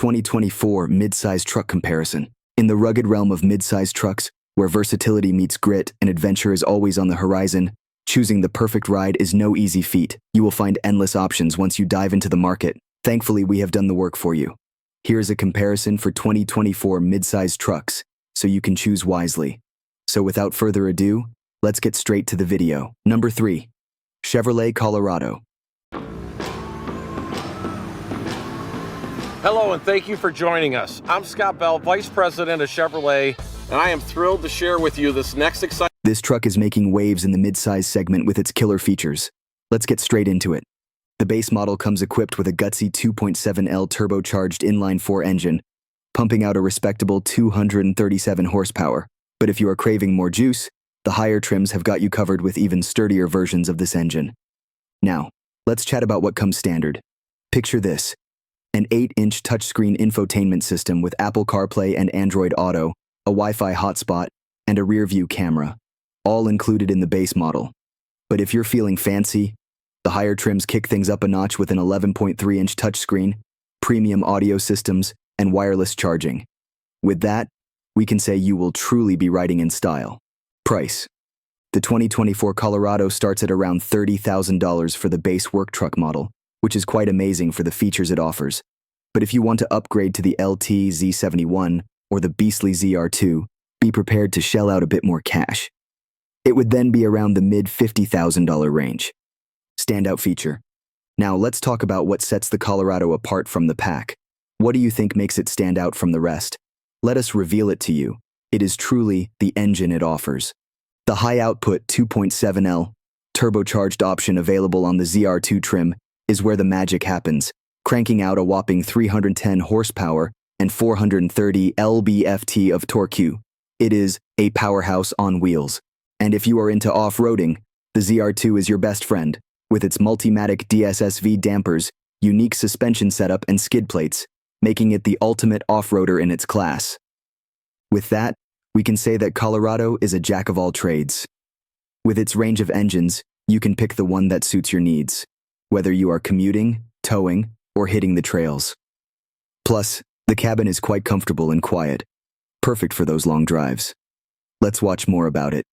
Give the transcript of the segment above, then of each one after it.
2024 midsize truck comparison. In the rugged realm of midsize trucks, where versatility meets grit and adventure is always on the horizon, choosing the perfect ride is no easy feat. You will find endless options once you dive into the market. Thankfully, we have done the work for you. Here is a comparison for 2024 midsize trucks, so you can choose wisely. So without further ado, let's get straight to the video. Number 3. Chevrolet Colorado. Hello and thank you for joining us. I'm Scott Bell, Vice President of Chevrolet, and I am thrilled to share with you this next exciting... This truck is making waves in the midsize segment with its killer features. Let's get straight into it. The base model comes equipped with a gutsy 2.7L turbocharged inline-4 engine, pumping out a respectable 237 horsepower. But if you are craving more juice, the higher trims have got you covered with even sturdier versions of this engine. Now, let's chat about what comes standard. Picture this. An 8-inch touchscreen infotainment system with Apple CarPlay and Android Auto, a Wi-Fi hotspot, and a rear-view camera, all included in the base model. But if you're feeling fancy, the higher trims kick things up a notch with an 11.3-inch touchscreen, premium audio systems, and wireless charging. With that, we can say you will truly be riding in style. Price. The 2024 Colorado starts at around $30,000 for the base work truck model, which is quite amazing for the features it offers. But if you want to upgrade to the LT Z71 or the beastly ZR2, be prepared to shell out a bit more cash. It would then be around the mid-$50,000 range. Standout feature. Now let's talk about what sets the Colorado apart from the pack. What do you think makes it stand out from the rest? Let us reveal it to you. It is truly the engine it offers. The high-output 2.7L turbocharged option available on the ZR2 trim is where the magic happens, cranking out a whopping 310 horsepower and 430 lb-ft of torque. It is a powerhouse on wheels. And if you are into off-roading, the ZR2 is your best friend, with its Multimatic DSSV dampers, unique suspension setup, and skid plates, making it the ultimate off-roader in its class. With that, we can say that Colorado is a jack of all trades. With its range of engines, you can pick the one that suits your needs, whether you are commuting, towing, or hitting the trails. Plus, the cabin is quite comfortable and quiet, perfect for those long drives. Let's watch more about it.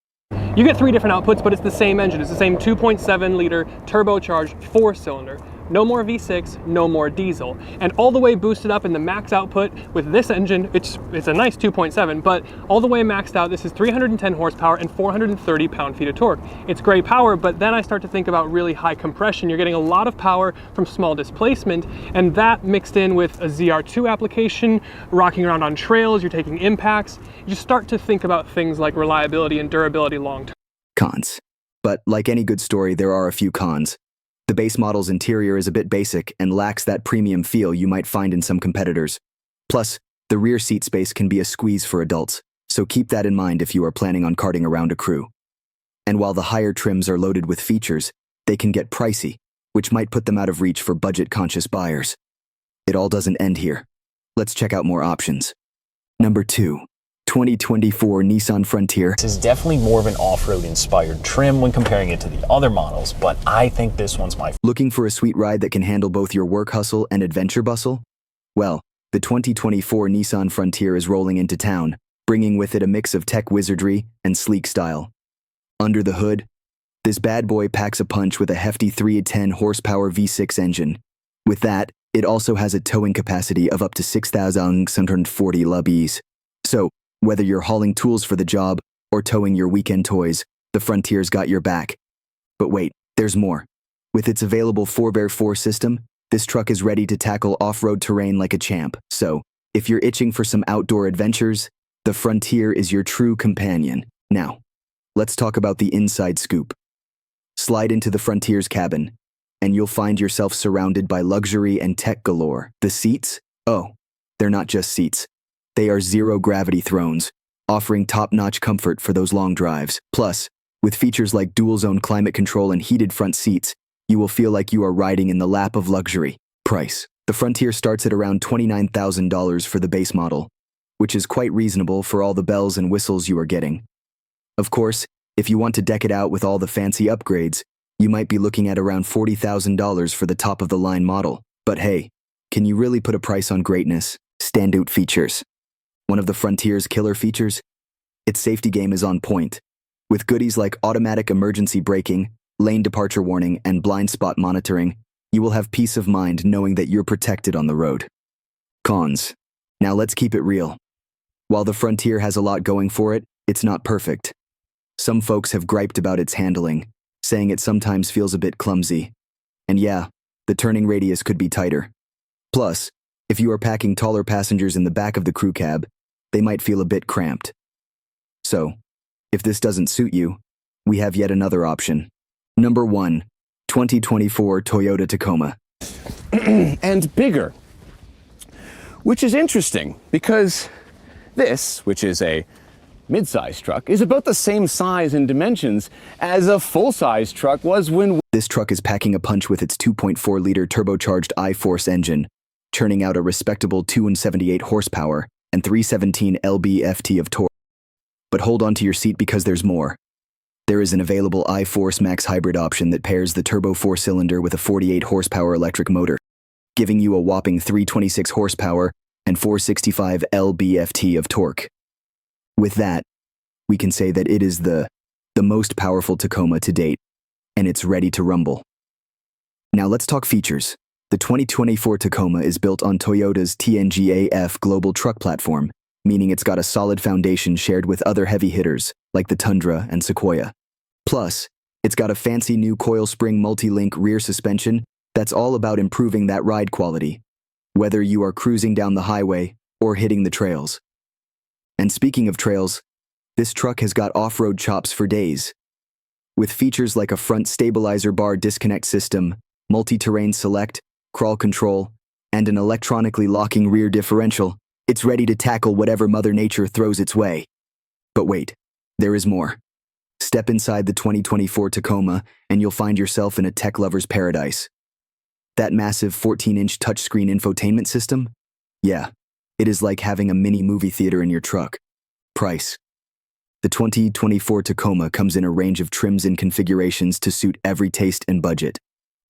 You get 3 different outputs, but it's the same engine. It's the same 2.7-liter turbocharged 4-cylinder. No more V6, no more diesel. And all the way boosted up in the max output with this engine, it's a nice 2.7, but all the way maxed out, this is 310 horsepower and 430 pound-feet of torque. It's great power, but then I start to think about really high compression. You're getting a lot of power from small displacement, and that mixed in with a ZR2 application, rocking around on trails, you're taking impacts. You start to think about things like reliability and durability long-term. Cons. But like any good story, there are a few cons. The base model's interior is a bit basic and lacks that premium feel you might find in some competitors. Plus, the rear seat space can be a squeeze for adults, so keep that in mind if you are planning on carting around a crew. And while the higher trims are loaded with features, they can get pricey, which might put them out of reach for budget-conscious buyers. It all doesn't end here. Let's check out more options. Number 2. 2024 Nissan Frontier. This is definitely more of an off-road inspired trim when comparing it to the other models, but I think this one's my favorite. Looking for a sweet ride that can handle both your work hustle and adventure bustle? Well, the 2024 Nissan Frontier is rolling into town, bringing with it a mix of tech wizardry and sleek style. Under the hood, this bad boy packs a punch with a hefty 310 horsepower V6 engine. With that, it also has a towing capacity of up to 6,740 lbs. So, whether you're hauling tools for the job or towing your weekend toys, the Frontier's got your back. But wait, there's more. With its available 4x4 system, this truck is ready to tackle off-road terrain like a champ. So, if you're itching for some outdoor adventures, the Frontier is your true companion. Now, let's talk about the inside scoop. Slide into the Frontier's cabin, and you'll find yourself surrounded by luxury and tech galore. The seats? Oh, they're not just seats. They are zero-gravity thrones, offering top-notch comfort for those long drives. Plus, with features like dual-zone climate control and heated front seats, you will feel like you are riding in the lap of luxury. Price. The Frontier starts at around $29,000 for the base model, which is quite reasonable for all the bells and whistles you are getting. Of course, if you want to deck it out with all the fancy upgrades, you might be looking at around $40,000 for the top-of-the-line model. But hey, Can you really put a price on greatness? Standout features. One of the Frontier's killer features? Its safety game is on point. With goodies like automatic emergency braking, lane departure warning, and blind spot monitoring, you will have peace of mind knowing that you're protected on the road. Cons. Now let's keep it real. While the Frontier has a lot going for it, it's not perfect. Some folks have griped about its handling, saying it sometimes feels a bit clumsy. And yeah, the turning radius could be tighter. Plus, if you are packing taller passengers in the back of the crew cab, they might feel a bit cramped. So, if this doesn't suit you, we have yet another option. Number 1, 2024 Toyota Tacoma. And bigger. Which is interesting because this, which is a mid-size truck, is about the same size and dimensions as a full-size truck was when... This truck is packing a punch with its 2.4-liter turbocharged I-Force engine, churning out a respectable 278 horsepower and 317 lb-ft of torque. But hold on to your seat because there's more. There is an available I-Force Max hybrid option that pairs the turbo 4-cylinder with a 48 horsepower electric motor, giving you a whopping 326 horsepower and 465 lb-ft of torque. With that, we can say that it is the most powerful Tacoma to date, and it's ready to rumble. Now let's talk features. The 2024 Tacoma is built on Toyota's TNGA-F global truck platform, meaning it's got a solid foundation shared with other heavy hitters like the Tundra and Sequoia. Plus, it's got a fancy new coil spring multi-link rear suspension that's all about improving that ride quality, whether you are cruising down the highway or hitting the trails. And speaking of trails, this truck has got off-road chops for days. With features like a front stabilizer bar disconnect system, multi-terrain select, crawl control, and an electronically locking rear differential, it's ready to tackle whatever Mother Nature throws its way. But wait, there is more. Step inside the 2024 Tacoma and you'll find yourself in a tech lover's paradise. That massive 14-inch touchscreen infotainment system? Yeah, it is like having a mini movie theater in your truck. Price. The 2024 Tacoma comes in a range of trims and configurations to suit every taste and budget.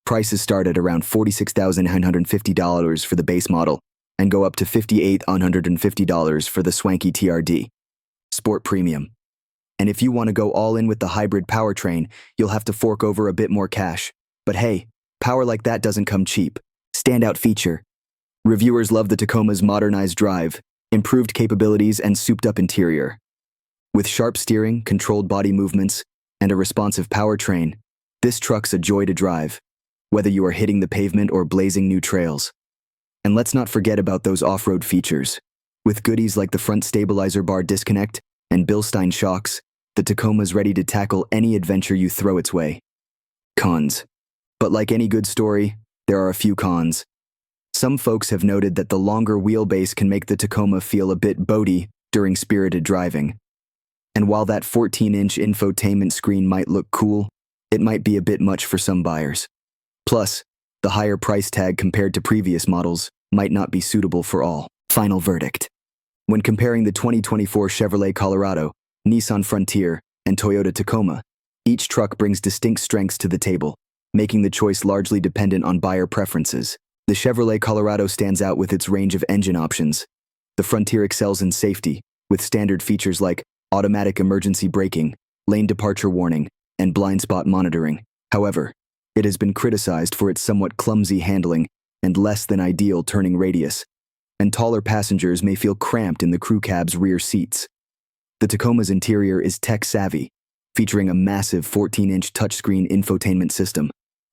Prices start at around $46,950 for the base model and go up to $58,950 for the swanky TRD. Sport Premium. And if you want to go all in with the hybrid powertrain, you'll have to fork over a bit more cash. But hey, power like that doesn't come cheap. Standout feature. Reviewers love the Tacoma's modernized drive, improved capabilities, and souped-up interior. With sharp steering, controlled body movements, and a responsive powertrain, this truck's a joy to drive, whether you are hitting the pavement or blazing new trails. And let's not forget about those off-road features. With goodies like the front stabilizer bar disconnect and Bilstein shocks, the Tacoma's ready to tackle any adventure you throw its way. Cons. But like any good story, there are a few cons. Some folks have noted that the longer wheelbase can make the Tacoma feel a bit boaty during spirited driving. And while that 14-inch infotainment screen might look cool, it might be a bit much for some buyers. Plus, the higher price tag compared to previous models might not be suitable for all. Final verdict. When comparing the 2024 Chevrolet Colorado, Nissan Frontier, and Toyota Tacoma, each truck brings distinct strengths to the table, making the choice largely dependent on buyer preferences. The Chevrolet Colorado stands out with its range of engine options. The Frontier excels in safety, with standard features like automatic emergency braking, lane departure warning, and blind spot monitoring. However, it has been criticized for its somewhat clumsy handling and less than ideal turning radius, and taller passengers may feel cramped in the crew cab's rear seats. The Tacoma's interior is tech-savvy, featuring a massive 14-inch touchscreen infotainment system,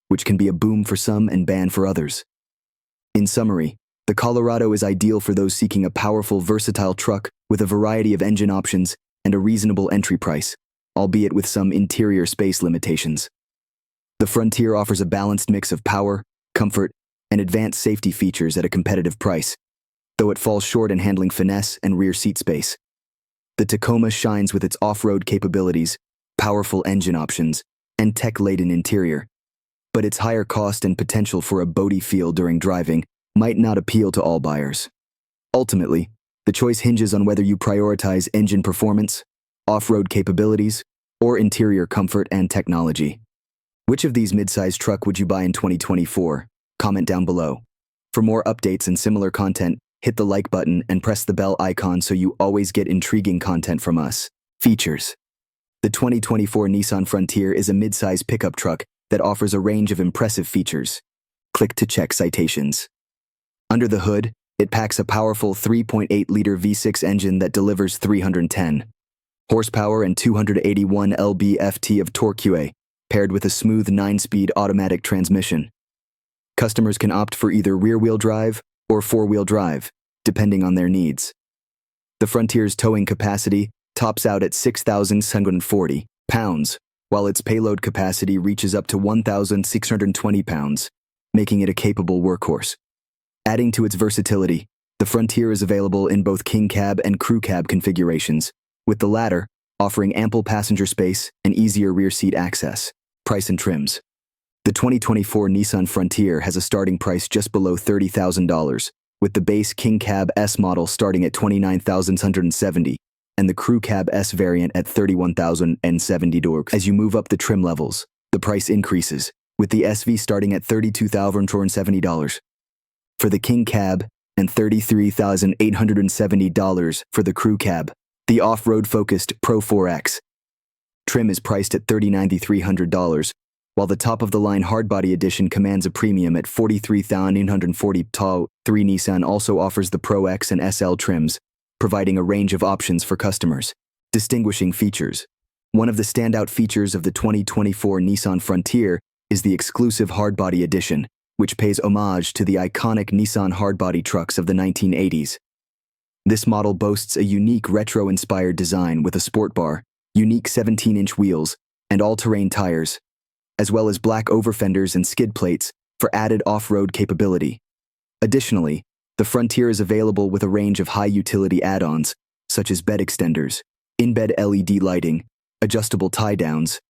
which can be a boom for some and ban for others. In summary, the Colorado is ideal for those seeking a powerful, versatile truck with a variety of engine options and a reasonable entry price, albeit with some interior space limitations. The Frontier offers a balanced mix of power, comfort, and advanced safety features at a competitive price, though it falls short in handling finesse and rear seat space. The Tacoma shines with its off-road capabilities, powerful engine options, and tech-laden interior, but its higher cost and potential for a boaty feel during driving might not appeal to all buyers. Ultimately, the choice hinges on whether you prioritize engine performance, off-road capabilities, or interior comfort and technology. Which of these mid-size truck would you buy in 2024? Comment down below. For more updates and similar content, hit the like button and press the bell icon so you always get intriguing content from us. Features. The 2024 Nissan Frontier is a midsize pickup truck that offers a range of impressive features. Click to check citations. Under the hood, it packs a powerful 3.8-liter V6 engine that delivers 310 horsepower and 281 lb-ft of torque, paired with a smooth 9-speed automatic transmission. Customers can opt for either rear-wheel drive or four-wheel drive, depending on their needs. The Frontier's towing capacity tops out at 6,640 pounds, while its payload capacity reaches up to 1,620 pounds, making it a capable workhorse. Adding to its versatility, the Frontier is available in both king cab and crew cab configurations, with the latter offering ample passenger space and easier rear seat access. Price and trims. The 2024 Nissan Frontier has a starting price just below $30,000, with the base king cab S model starting at $29,170 and the crew cab S variant at $31,070. As you move up the trim levels, the price increases, with the SV starting at $32,270 for the king cab and $33,870 for the crew cab. The off-road focused Pro 4X trim is priced at $39,300, while the top-of-the-line hardbody edition commands a premium at $43,940. 3 Nissan also offers the Pro X and SL trims, providing a range of options for customers. Distinguishing features. One of the standout features of the 2024 Nissan Frontier is the exclusive hardbody edition, which pays homage to the iconic Nissan hardbody trucks of the 1980s. This model boasts a unique retro-inspired design with a sport bar, unique 17-inch wheels, and all-terrain tires, as well as black overfenders and skid plates for added off-road capability. Additionally, the Frontier is available with a range of high-utility add-ons, such as bed extenders, in-bed LED lighting, adjustable tie-downs,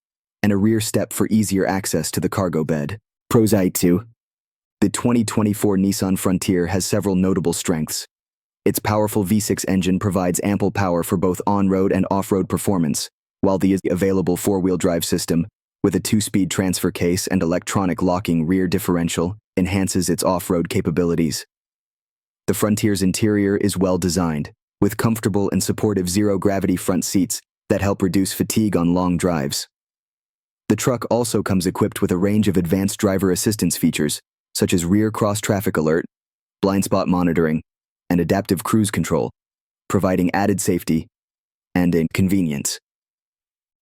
and a rear step for easier access to the cargo bed. Pros. 2. The 2024 Nissan Frontier has several notable strengths. Its powerful V6 engine provides ample power for both on-road and off-road performance, while the available four-wheel drive system, with a 2-speed transfer case and electronic locking rear differential, enhances its off-road capabilities. The Frontier's interior is well designed, with comfortable and supportive zero-gravity front seats that help reduce fatigue on long drives. The truck also comes equipped with a range of advanced driver assistance features, such as rear cross-traffic alert, blind spot monitoring, and adaptive cruise control, providing added safety and convenience.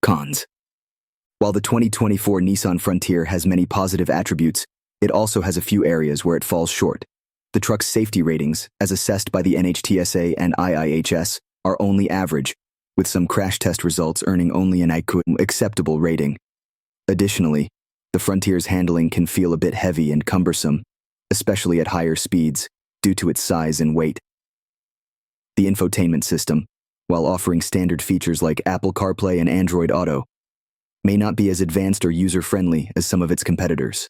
Cons. While the 2024 Nissan Frontier has many positive attributes, it also has a few areas where it falls short. The truck's safety ratings, as assessed by the NHTSA and IIHS, are only average, with some crash test results earning only an acceptable rating. Additionally, the Frontier's handling can feel a bit heavy and cumbersome, especially at higher speeds, due to its size and weight. The infotainment system, while offering standard features like Apple CarPlay and Android Auto, may not be as advanced or user-friendly as some of its competitors.